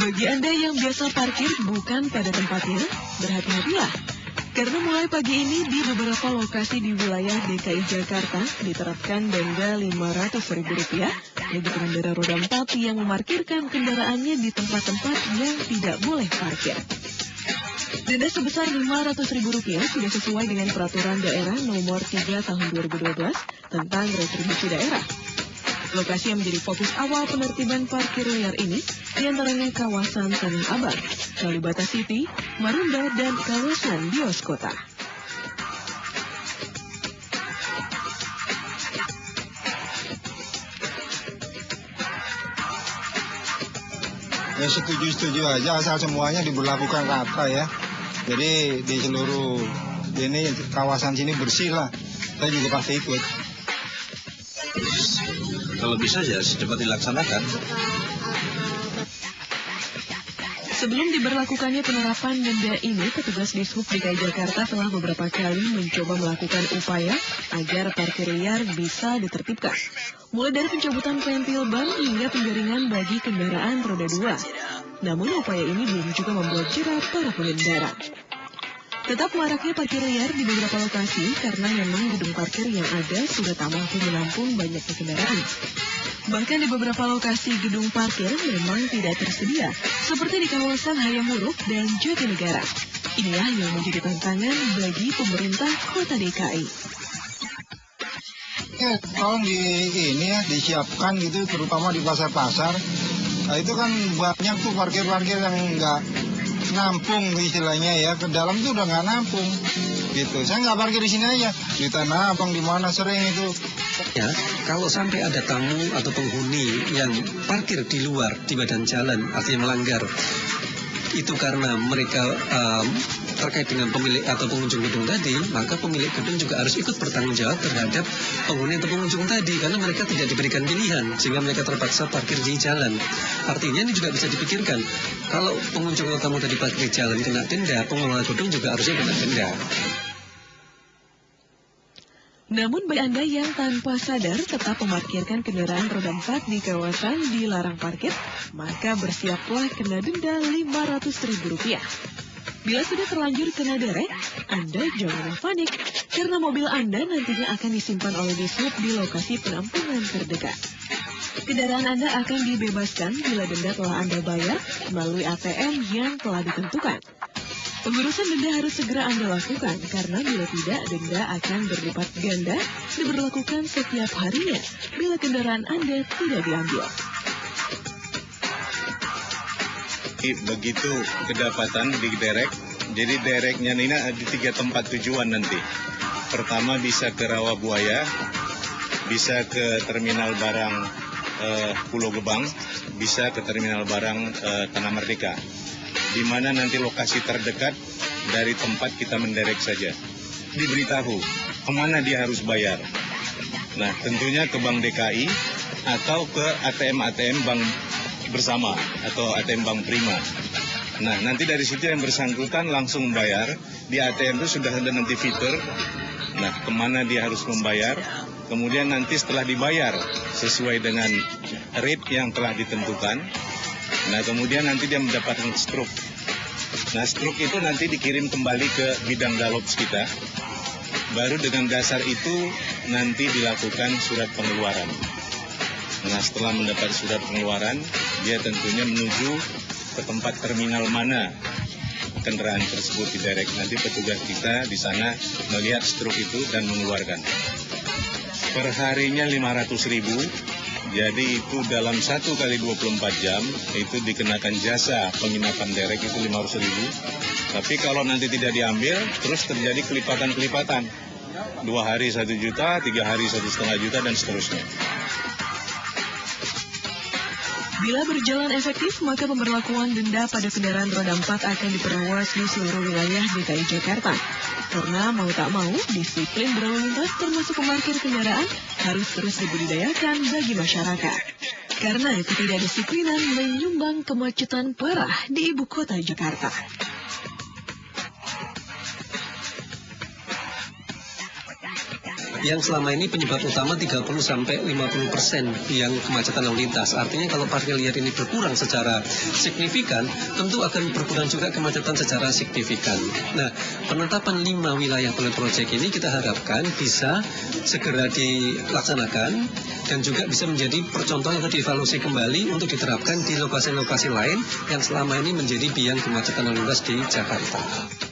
Bagi Anda yang biasa parkir bukan pada tempatnya, berhati-hatilah. Karena mulai pagi ini di beberapa lokasi di wilayah DKI Jakarta diterapkan denda Rp500.000 bagi pengendara roda 4 yang memarkirkan kendaraannya di tempat-tempat yang tidak boleh parkir. Denda sebesar Rp500.000 sudah sesuai dengan Peraturan Daerah Nomor 3 Tahun 2012 tentang Retribusi Daerah. Lokasi yang menjadi fokus awal penertiban parkir liar ini diantaranya kawasan Tanah Abang, Kalibata City, Marunda, dan kawasan Bios Kota. Ya setuju aja asal semuanya diberlakukan rata ya. Jadi di seluruh ini kawasan sini bersih lah. Saya juga pasti ikut. Kalau bisa ya secepat dilaksanakan. Sebelum diberlakukannya penerapan denda ini, petugas Dishub DKI Jakarta telah beberapa kali mencoba melakukan upaya agar parkir liar bisa ditertibkan. Mulai dari pencabutan pentil ban hingga penjaringan bagi kendaraan roda 2. Namun upaya ini belum juga membuat jerah para pengendara. Tetap maraknya parkir liar di beberapa lokasi karena memang gedung parkir yang ada sudah tak mampu menampung banyaknya kendaraan. Bahkan di beberapa lokasi gedung parkir memang tidak tersedia, seperti di kawasan Hayam Wuruk dan Jatinegara. Inilah yang menjadi tantangan bagi pemerintah Kota DKI. Ya, tolong disiapkan gitu, terutama di pasar-pasar. Nah, itu kan banyak tuh parkir-parkir yang nggak nampung istilahnya ya, ke dalam tuh udah nggak nampung gitu. Saya nggak parkir di sini aja, di Tanah Abang di mana sering itu. Ya, kalau sampai ada tamu atau penghuni yang parkir di luar di badan jalan, artinya melanggar, itu karena mereka terkait dengan pemilik atau pengunjung gedung tadi, maka pemilik gedung juga harus ikut bertanggung jawab terhadap penghuni atau pengunjung tadi, karena mereka tidak diberikan pilihan, sehingga mereka terpaksa parkir di jalan. Artinya ini juga bisa dipikirkan, kalau pengunjung atau tamu tadi parkir di jalan kena denda, pengelola gedung juga harusnya kena denda. Namun bagi Anda yang tanpa sadar tetap memarkirkan kendaraan roda 4 di kawasan dilarang parkir, maka bersiaplah kena denda Rp500.000. Bila sudah terlanjur kena derek, Anda jangan panik, karena mobil Anda nantinya akan disimpan oleh Dishub di lokasi penampungan terdekat. Kendaraan Anda akan dibebaskan bila denda telah Anda bayar melalui ATM yang telah ditentukan. Pengurusan denda harus segera Anda lakukan, karena bila tidak, denda akan berlipat ganda diberlakukan setiap harinya bila kendaraan Anda tidak diambil. Begitu kedapatan di derek, jadi dereknya ini ada di 3 tempat tujuan nanti. Pertama bisa ke Rawabuaya, bisa ke terminal barang Pulau Gebang, bisa ke terminal barang Tanah Merdeka. Di mana nanti lokasi terdekat dari tempat kita menderek saja. Diberitahu kemana dia harus bayar. Nah, tentunya ke Bank DKI atau ke ATM Bank Bersama atau ATM Bank Prima. Nah, nanti dari situ yang bersangkutan langsung bayar. Di ATM itu sudah ada nanti fitur. Nah, kemana dia harus membayar. Kemudian nanti setelah dibayar sesuai dengan rate yang telah ditentukan. Nah, kemudian nanti dia mendapatkan struk. Nah, struk itu nanti dikirim kembali ke bidang Dalops kita. Baru dengan dasar itu nanti dilakukan surat pengeluaran. Nah, setelah mendapat surat pengeluaran, dia tentunya menuju ke tempat terminal mana kendaraan tersebut diderek. Nanti petugas kita di sana melihat struk itu dan mengeluarkan. Perharinya 500.000. Jadi itu dalam 1 kali 24 jam itu dikenakan jasa penginapan derek itu 500.000. Tapi kalau nanti tidak diambil, terus terjadi kelipatan-kelipatan. 2 hari 1 juta, 3 hari 1,5 juta dan seterusnya. Bila berjalan efektif, maka pemberlakuan denda pada kendaraan roda 4 akan diperluas di seluruh wilayah DKI Jakarta. Karena mau tak mau, disiplin berlalu lintas termasuk memarkir kendaraan harus terus dibudidayakan bagi masyarakat. Karena ketidakdisiplinan menyumbang kemacetan parah di ibu kota Jakarta. yang selama ini penyebab utama 30-50% biang kemacetan lalu lintas. Artinya kalau parkir liar ini berkurang secara signifikan, tentu akan berkurang juga kemacetan secara signifikan. Nah, penetapan 5 wilayah pilot project ini kita harapkan bisa segera dilaksanakan dan juga bisa menjadi percontohan atau dievaluasi kembali untuk diterapkan di lokasi-lokasi lain yang selama ini menjadi biang kemacetan lalu lintas di Jakarta.